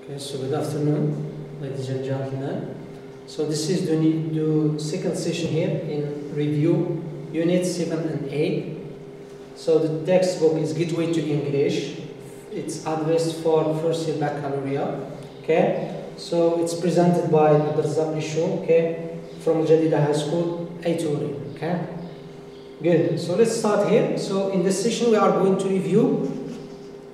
Okay, so good afternoon, ladies and gentlemen. So this is the second session here in review, Unit 7 and 8. So the textbook is Gateway to English. It's addressed for first year baccalaureate. Okay, so it's presented by Abdrazak Isho, okay, from Jadida High School, Aituri. Okay, good. So let's start here. So in this session we are going to review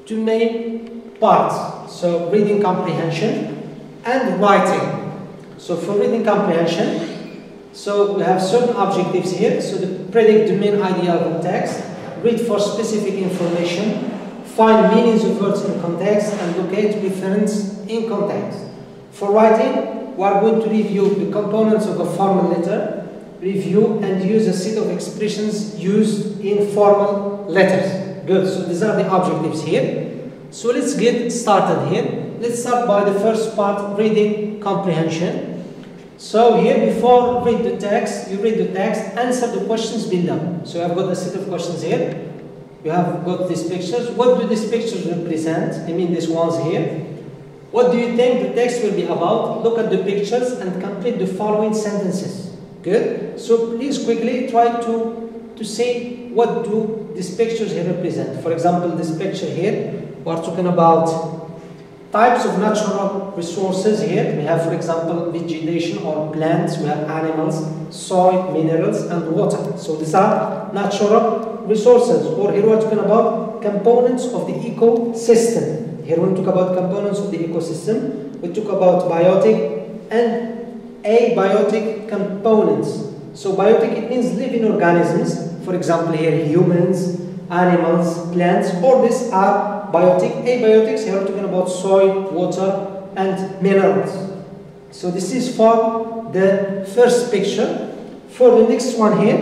two main parts. So reading comprehension and writing. So for reading comprehension, so we have certain objectives here. So to predict the main idea of the text, read for specific information, find meanings of words in context, and locate reference in context. For writing, we are going to review the components of a formal letter, review and use a set of expressions used in formal letters. Good, so these are the objectives here. So let's get started here. Let's start by the first part, reading comprehension. So here, before you read the text, answer the questions below. So I've got a set of questions here. You have got these pictures. What do these pictures represent? I mean these ones here. What do you think the text will be about? Look at the pictures and complete the following sentences. Good? So please quickly try to say what do these pictures here represent. For example, this picture here, we are talking about types of natural resources here. We have, for example, vegetation or plants, we have animals, soil, minerals, and water. So these are natural resources. Or here we are talking about components of the ecosystem. Here we talk about components of the ecosystem. We talk about biotic and abiotic components. So biotic, it means living organisms. For example, here humans, animals, plants, all these are biotic. Abiotics, here we're talking about soil, water, and minerals. So this is for the first picture. For the next one here,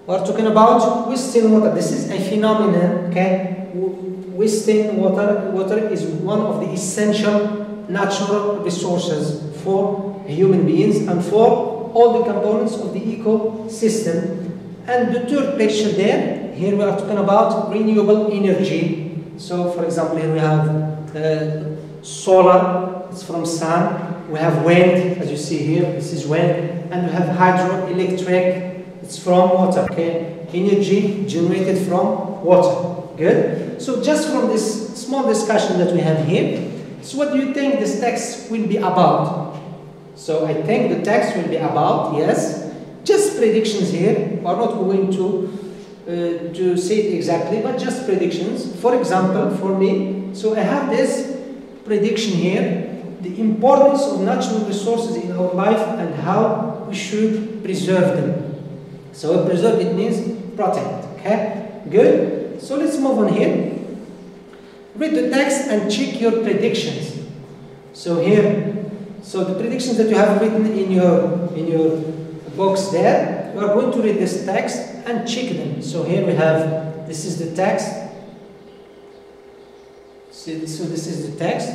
we're talking about wasting water. This is a phenomenon, okay? Wasting water. Water is one of the essential natural resources for human beings and for all the components of the ecosystem. And the third picture there, here we are talking about renewable energy. So for example, here we have solar, it's from sun. We have wind, as you see here, this is wind. And we have hydroelectric, it's from water, okay? Energy generated from water. Good? So just from this small discussion that we have here, so what do you think this text will be about? So I think the text will be about, yes, just predictions here. We are not going to say it exactly, but just predictions. For example, for me, so I have this prediction here, the importance of natural resources in our life and how we should preserve them. So preserve, it means protect, okay? Good. So let's move on here. Read the text and check your predictions. So here, so the predictions that you have written in your box there, we are going to read this text and check them. So here we have, this is the text. So this is the text.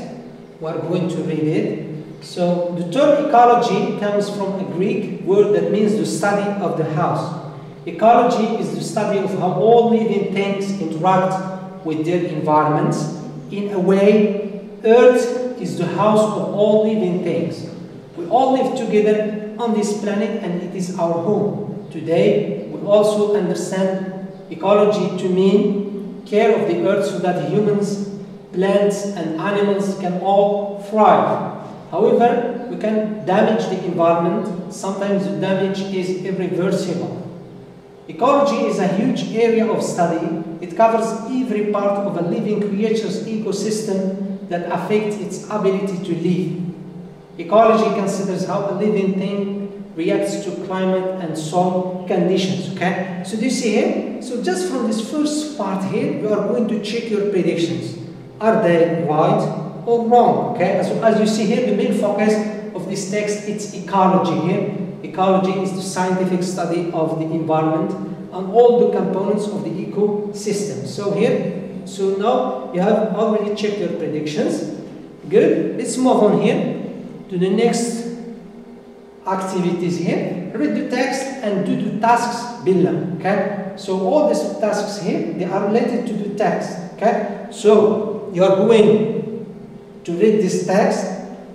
We are going to read it. So the term ecology comes from a Greek word that means the study of the house. Ecology is the study of how all living things interact with their environments. In a way, Earth is the house of all living things. We all live together on this planet and it is our home. Today, we also understand ecology to mean care of the earth so that humans, plants and animals can all thrive. However, we can damage the environment. Sometimes the damage is irreversible. Ecology is a huge area of study. It covers every part of a living creature's ecosystem that affects its ability to live. Ecology considers how a living thing reacts to climate and soil conditions, okay? So do you see here? So just from this first part here, you are going to check your predictions. Are they right or wrong, okay? So as you see here, the main focus of this text, it's ecology here. Ecology is the scientific study of the environment and all the components of the ecosystem. So here, so now you have already checked your predictions. Good. Let's move on here to the next activities here. Read the text and do the tasks below, okay? So all these tasks here, they are related to the text, okay? So you are going to read this text,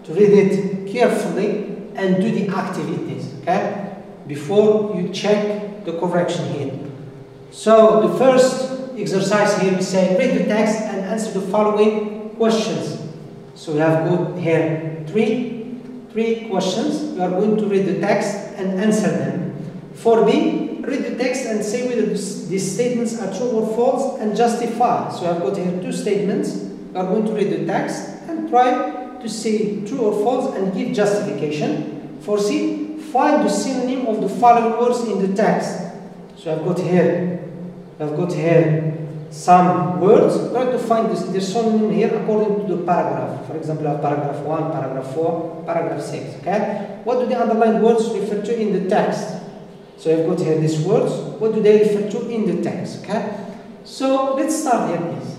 to read it carefully and do the activities, okay? Before you check the correction here. So the first exercise here, we say read the text and answer the following questions. So we have got here three questions. We are going to read the text and answer them. 4b, read the text and say whether these statements are true or false and justify. So I've got here two statements. We are going to read the text and try to say true or false and give justification. 4c, find the synonym of the following words in the text. So I've got here some words. Try to find the synonym here according to the paragraph. For example, I have paragraph 1, paragraph 4, paragraph 6. Okay? What do the underlined words refer to in the text? So I've got here these words. What do they refer to in the text? Okay? So let's start here, please.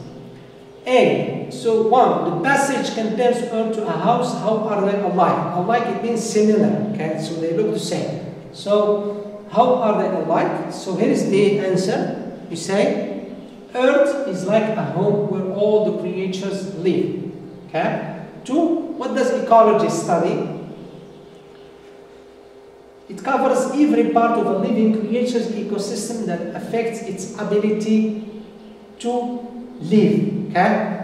A. So 1. The passage compares Earth to a house. How are they alike? Alike, it means similar. Okay? So they look the same. So how are they alike? So here is the answer. You say, Earth is like a home where all the creatures live. Okay? 2. What does ecology study? It covers every part of a living creature's ecosystem that affects its ability to live. Okay?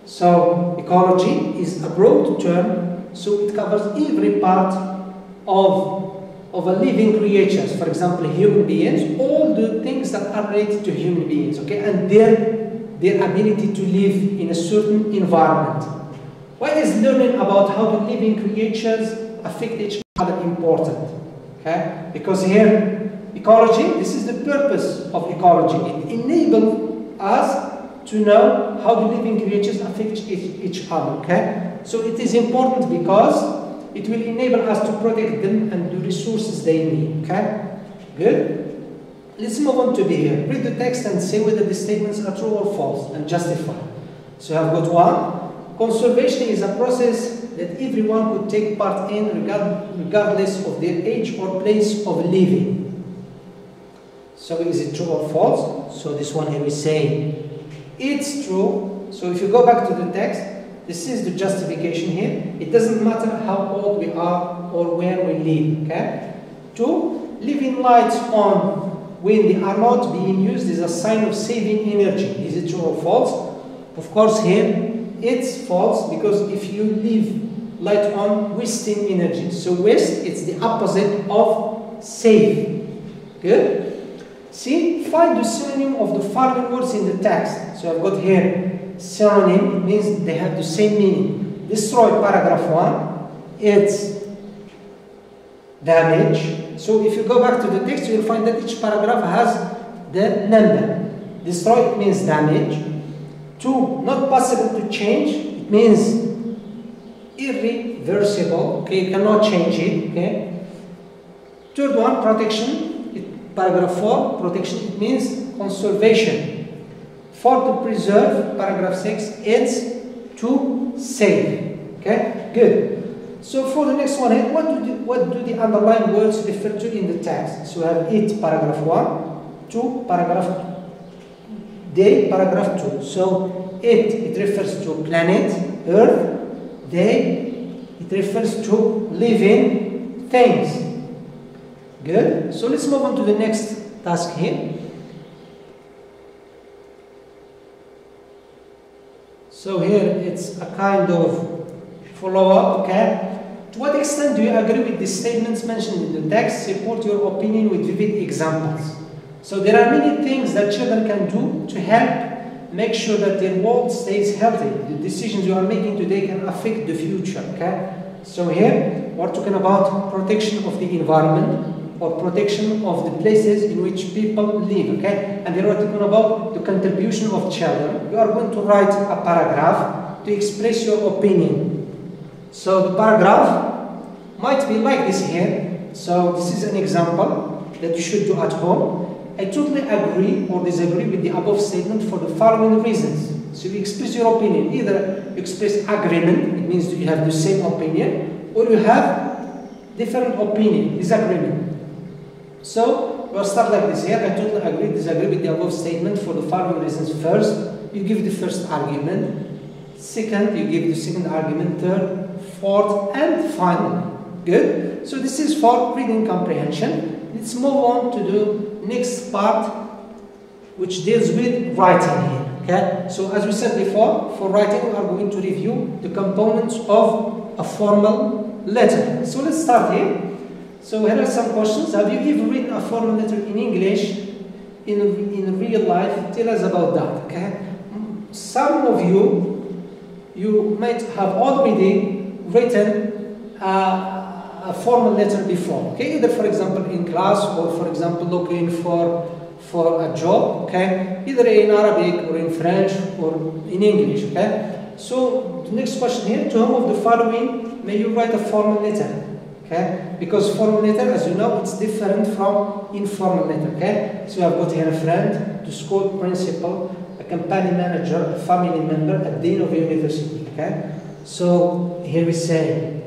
So ecology is a broad term, so it covers every part of a living creatures. For example, human beings, all the things that are related to human beings, okay, and their ability to live in a certain environment. Why is learning about how the living creatures affect each other important? Okay, because here ecology, this is the purpose of ecology. It enables us to know how the living creatures affect each other. Okay, so it is important because it will enable us to protect them and the resources they need. Okay? Good? Let's move on to B here. Read the text and say whether the statements are true or false and justify. So I've got 1. Conservation is a process that everyone could take part in regardless of their age or place of living. So is it true or false? So this one here we say it's true. So if you go back to the text, this is the justification here. It doesn't matter how old we are or where we live. Okay? 2. Leaving lights on when they are not being used is a sign of saving energy. Is it true or false? Of course here it's false, because if you leave light on, wasting energy. So waste, it's the opposite of save. Good? See, find the synonym of the following words in the text. So I've got here synonym, it means they have the same meaning. Destroy, paragraph 1, it's damage. So if you go back to the text, you'll find that each paragraph has the number. Destroy, it means damage. 2, not possible to change, it means irreversible. Okay, you cannot change it. Okay. 3rd one, protection. Paragraph 4, protection, it means conservation. 4, to preserve, paragraph 6, it's to save. Okay, good. So for the next one, what do the underlined words refer to in the text? So we have it, paragraph 1, 2, paragraph day, paragraph 2. So it refers to planet, Earth. They, it refers to living things. Good. So let's move on to the next task here. So here it's a kind of follow-up, okay? To what extent do you agree with the statements mentioned in the text? Support your opinion with vivid examples. So there are many things that children can do to help make sure that their world stays healthy. The decisions you are making today can affect the future, okay? So here we're talking about protection of the environment, or protection of the places in which people live, okay? And here we're talking about the contribution of children. You are going to write a paragraph to express your opinion. So the paragraph might be like this here. So this is an example that you should do at home. I totally agree or disagree with the above statement for the following reasons. So you express your opinion. Either you express agreement, it means that you have the same opinion, or you have different opinion, disagreement. So we'll start like this here. I totally agree, disagree with the above statement for the following reasons. First, you give the first argument. second, you give the second argument, third, fourth, and finally. Good? So this is for reading comprehension. Let's move on to the next part, which deals with writing here. Okay? So as we said before, for writing we are going to review the components of a formal letter. So let's start here. So here are some questions. Have you ever written a formal letter in English in real life? Tell us about that. Okay? Some of you might have already written a formal letter before. Okay? Either for example in class or for example looking for a job, okay, either in Arabic or in French or in English, okay. So the next question here: to whom of the following may you write a formal letter? Okay, because formal letter, as you know, it's different from informal letter. Okay, so I've got here a friend, the school principal, a company manager, a family member, a dean of a university. Okay, so here we say,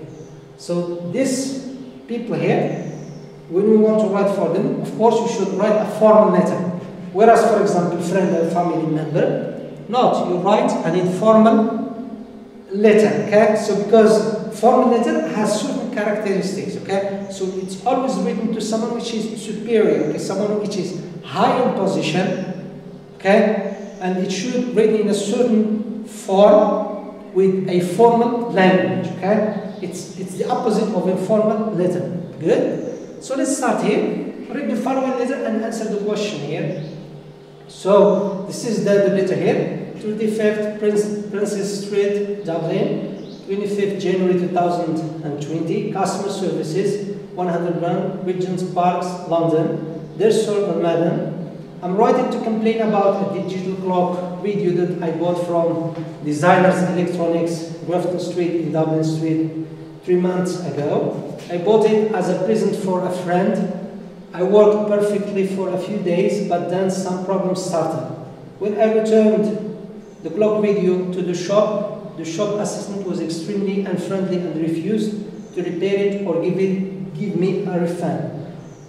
so these people here, when we want to write for them, of course you should write a formal letter. Whereas, for example, friend and family member, not, you write an informal letter, okay? So because formal letter has certain characteristics, okay? So it's always written to someone which is superior, okay? Someone which is high in position, okay? And it should be written in a certain form with a formal language, okay? It's the opposite of informal letter. Good? So let's start here. Read the following letter and answer the question here. So this is the letter here. 25th Princess Street, Dublin, 25th January 2020. Customer services, 100 Run, Regent's Parks, London. Dear sir or madam, I'm writing to complain about a digital clock radio that I bought from Designers Electronics, Grafton Street in Dublin Street 3 months ago. I bought it as a present for a friend. I worked perfectly for a few days, but then some problems started. When I returned the clock radio to the shop assistant was extremely unfriendly and refused to repair it or give me a refund.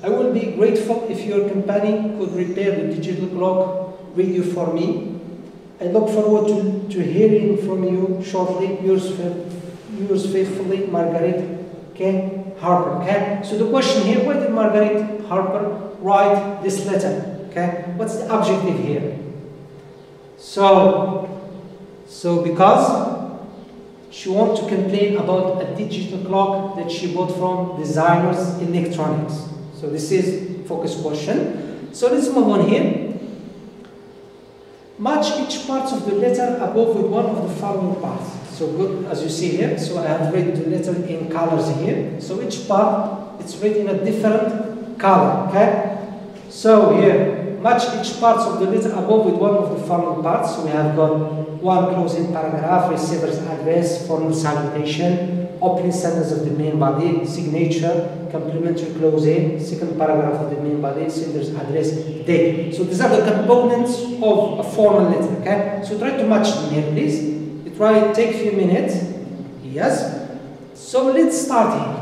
I will be grateful if your company could repair the digital clock radio for me. I look forward to hearing from you shortly. Yours faithfully, Margaret K. Harper. Okay, so the question here: why did Margaret Harper write this letter? Okay, what's the objective here? So because she wants to complain about a digital clock that she bought from Designers Electronics. So this is focus question. So let's move on here. Match each part of the letter above with one of the following parts. So good, as you see here, so I have read the letter in colors here. So each part, it's written in a different color, okay? So here, match each part of the letter above with one of the following parts. So we have got one closing paragraph, receiver's address, formal salutation, opening sentence of the main body, signature, complimentary closing, second paragraph of the main body, sender's address, date. So these are the components of a formal letter, okay? So try to match them here, please. Take a few minutes. Yes. So let's start here.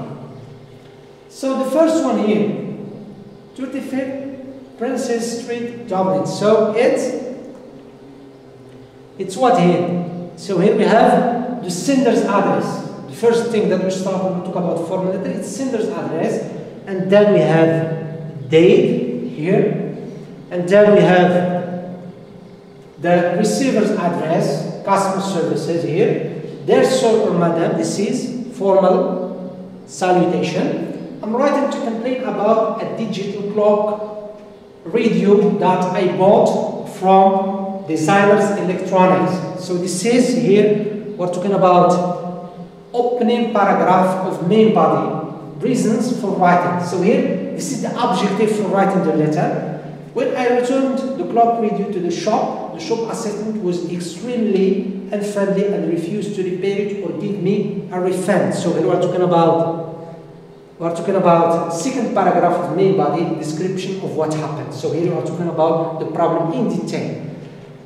So the first one here, 25th Princess Street, Dublin. So it's what here? So here we have the sender's address. The first thing that we start when we talk about formal letter, it's sender's address, and then we have date here, and then we have the receiver's address, customer services here. Dear sir or madam, this is formal salutation. I'm writing to complain about a digital clock radio that I bought from Designers Electronics. So this is here, we're talking about opening paragraph of main body, reasons for writing. So here, this is the objective for writing the letter. When I returned the clock radio to the shop assistant was extremely unfriendly and refused to repair it or give me a refund. So here we're talking about second paragraph of main body, description of what happened. So here we're talking about the problem in detail.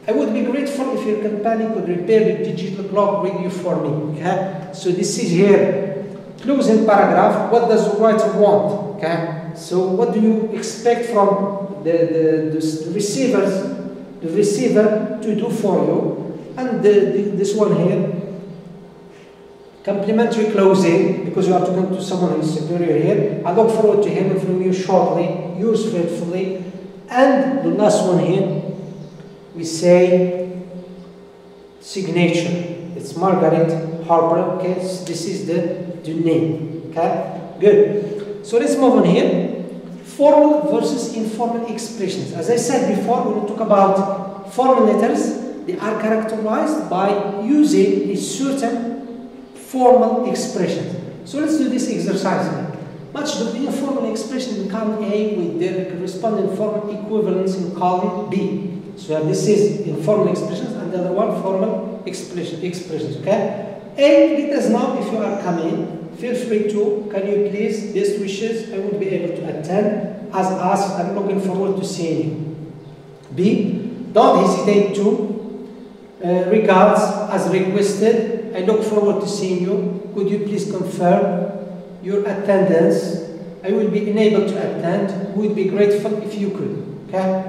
I would be grateful if your company could repair the digital clock radio for me. Okay? So this is here, closing paragraph. What does the writer want? Okay? So what do you expect from the receiver to do for you? And this one here, complimentary closing, because you are talking to someone who is superior here. I look forward to hearing from you shortly. Yours faithfully. And the last one here, we say signature. It's Margaret Harper. Okay, this is the name. Okay, good. So let's move on here. Formal versus informal expressions. As I said before, when we talk about formal letters, they are characterized by using a certain formal expression. So let's do this exercise here. Much of the informal expression in column A with their corresponding formal equivalents in column B. So this is informal expressions and the other one formal expressions. Okay? A, let us know if you are coming. Feel free to. Can you please? Best wishes. I won't be able to attend. As asked, I'm looking forward to seeing you. B, don't hesitate to. Regards, as requested. I look forward to seeing you. Could you please confirm your attendance? I will be unable to attend. Would be grateful if you could. Okay?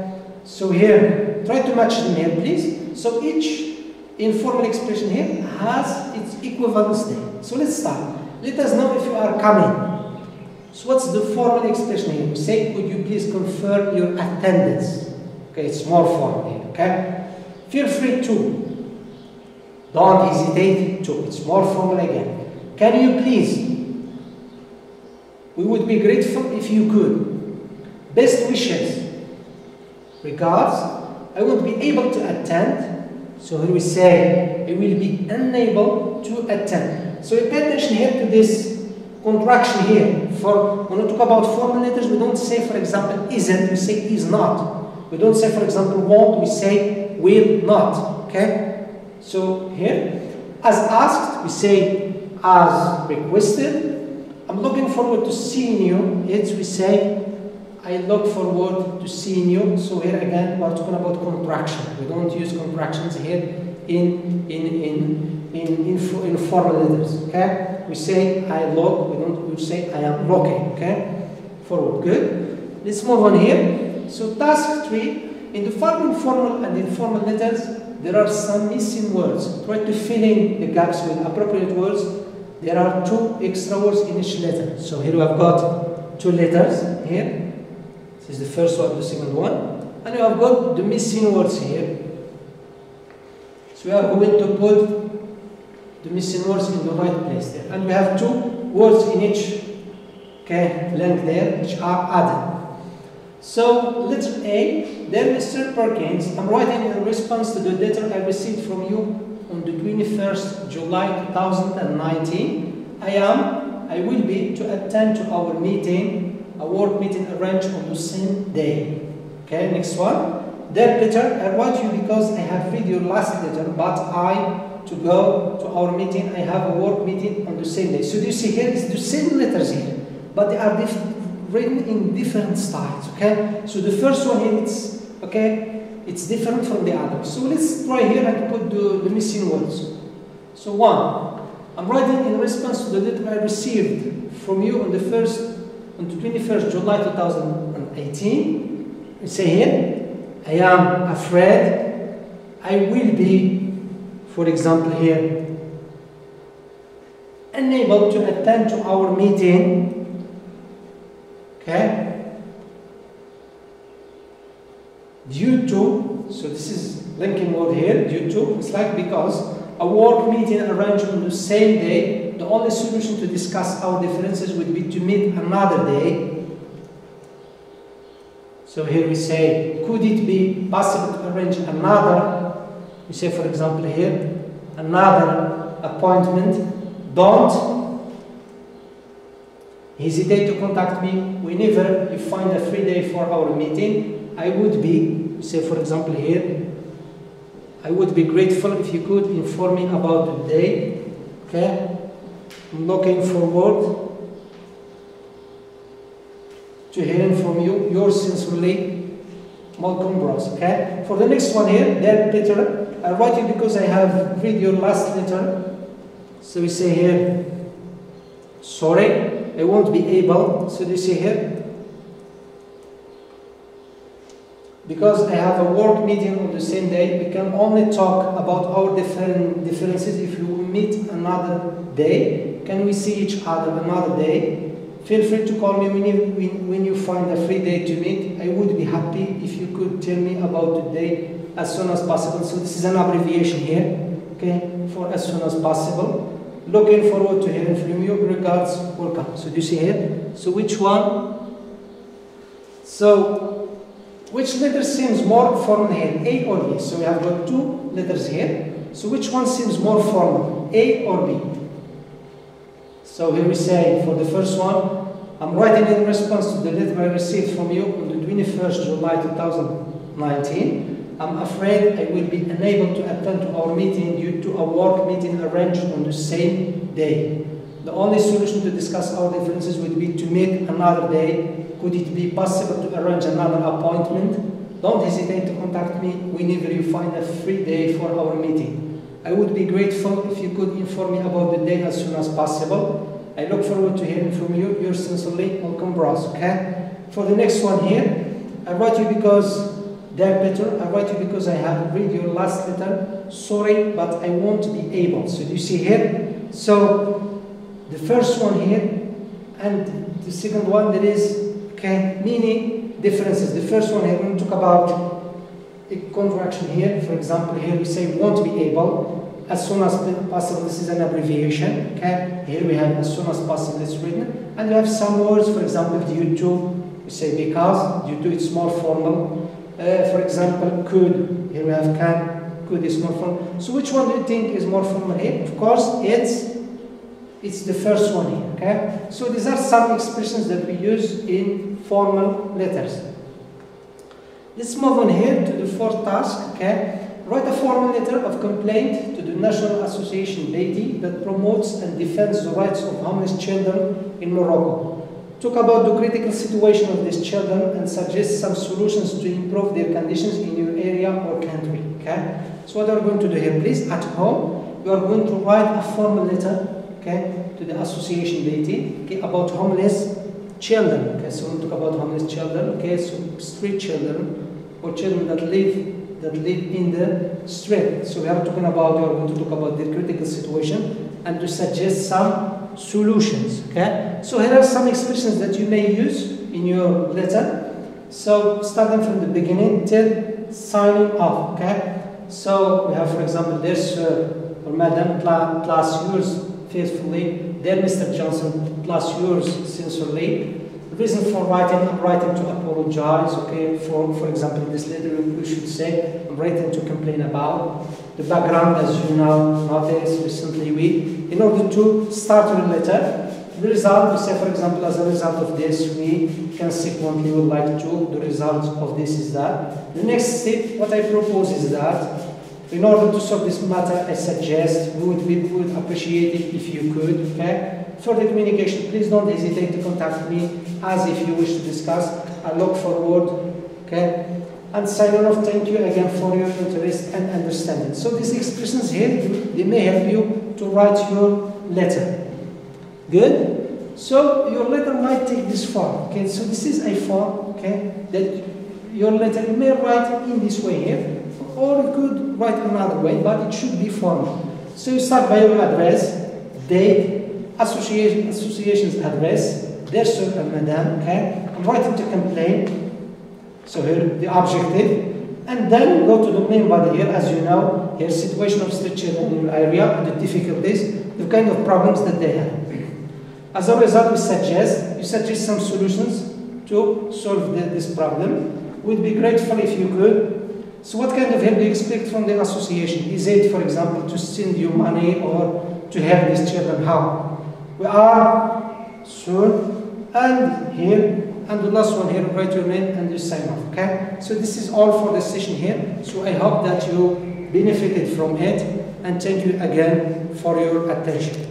So here, try to match them here, please. So each informal expression here has its equivalence there. So let's start. Let us know if you are coming. So what's the formal expression here? We say, could you please confirm your attendance? Okay, it's more formal here. Okay? Feel free to. Don't hesitate to. It's more formal again. Can you please? We would be grateful if you could. Best wishes. Regards. I won't be able to attend. So here we say, I will be unable to attend. So pay attention here to this contraction here. For when we talk about formal letters, we don't say, for example, isn't, we say is not. We don't say, for example, won't, we say will not. Okay? So here, as asked, we say as requested. I'm looking forward to seeing you. It's we say I look forward to seeing you. So here again, we're talking about contraction. We don't use contractions here in formal letters. Okay? We say I look. We say I am looking. Okay? Forward. Good. Let's move on here. So task 3. In the following formal and informal letters, there are some missing words. Try to fill in the gaps with appropriate words. There are 2 extra words in each letter. So here we have got 2 letters here. This is the first one, the second one. And we have got the missing words here. So we are going to put the missing words in the right place there. And we have 2 words in each length there, which are added. So, letter A, dear Mr. Perkins, I'm writing in response to the letter I received from you on the 21st July 2019. I will be to attend to our meeting, a work meeting arranged on the same day. Okay, next one. Dear Peter, I write you because I have read your last letter, but to go to our meeting, I have a work meeting on the same day. So do you see here, it's the same letters here, but they are written in different styles. Okay, so the first one here, it's different from the other. So let's try here and put the missing words. So 1, I'm writing in response to the letter I received from you on the 21st July 2018. We say here, I am afraid I will be, for example here, unable to attend to our meeting. Okay? Due to, so this is linking word here, due to, it's like because a work meeting arranged on the same day, the only solution to discuss our differences would be to meet another day. So here we say, could it be possible to arrange another, we say for example here, another appointment. Don't hesitate to contact me whenever you find a free day for our meeting. I would be, say for example here, I would be grateful if you could inform me about the day. Okay? I'm looking forward to hearing from you. Yours sincerely, Malcolm Bros. Okay? For the next one here, dear Peter, I write you because I have read your last letter. So we say here, sorry, I won't be able. So you see here, because I have a work meeting on the same day, we can only talk about our differences if we meet another day. Can we see each other another day? Feel free to call me when you find a free day to meet. I would be happy if you could tell me about the day as soon as possible. So this is an abbreviation here, okay, for as soon as possible. Looking forward to hearing from you. Regards, welcome. So do you see here? So which one? So which letter seems more formal here, A or B? So we have got two letters here. So which one seems more formal, A or B? So here we say, for the first one, I'm writing in response to the letter I received from you on the 21st July 2019. I'm afraid I will be unable to attend to our meeting due to a work meeting arranged on the same day. The only solution to discuss our differences would be to meet another day. Could it be possible to arrange another appointment? Don't hesitate to contact me whenever you find a free day for our meeting. I would be grateful if you could inform me about the day as soon as possible. I look forward to hearing from you. Yours sincerely, Malcolm Bros. Okay? For the next one here, I write you because they're better. I write you because I have read your last letter. Sorry, but I won't be able. So do you see here? So the first one here and the second one, there is, okay, many differences. The first one here, we're going to talk about a contraction here. For example, here we say won't be able. As soon as possible, this is an abbreviation. Okay, here we have as soon as possible, it's written. And we have some words, for example, due to, we say because, due to it's more formal. For example, could, here we have can, could is more formal. So which one do you think is more formal here? Of course, it's the first one here, okay? So these are some expressions that we use in formal letters. Let's move on here to the fourth task, okay? Write a formal letter of complaint to the National Association Beatty that promotes and defends the rights of homeless children in Morocco. Talk about the critical situation of these children and suggest some solutions to improve their conditions in your area or country, okay? So what are we going to do here, please? At home, we are going to write a formal letter, okay, to the Association Beatty, okay, about homeless children. Okay, so we'll talk about homeless children, okay, so street children or children that live in the street. So we are talking about, we are going to talk about the critical situation and to suggest some solutions, okay? So here are some expressions that you may use in your letter. So starting from the beginning till signing off, okay? So we have, for example, dear sir or madam, class yours faithfully. Dear Mr. Johnson, plus yours sincerely. The reason for writing, I'm writing to apologize, okay, for example, this letter we should say, I'm writing to complain about. The background, as you now noticed recently, in order to start your letter, the result, we say, for example, as a result of this, we consequently would like to, the result of this is that. The next step, what I propose is that, in order to solve this matter, I suggest we would appreciate it if you could, okay? Further communication, please don't hesitate to contact me as if you wish to discuss. I look forward, okay? And signing off, thank you again for your interest and understanding. So these expressions here, they may help you to write your letter. Good? So your letter might take this form, okay? So this is a form, okay, that your letter, you may write in this way here, or you could write another way, but it should be formal. So you start by your address, date, association's address, dear sir and madam, okay? I'm writing to complain. So here the objective, and then go to the main body here, as you know, here situation of street children in your area, and the difficulties, the kind of problems that they have. As a result, you suggest some solutions to solve this problem. We'd be grateful if you could. So what kind of help do you expect from the association? Is it, for example, to send you money or to help these children? How? We are soon, and here, and the last one here, write your name and you sign off, okay? So this is all for the session here. So I hope that you benefited from it, and thank you again for your attention.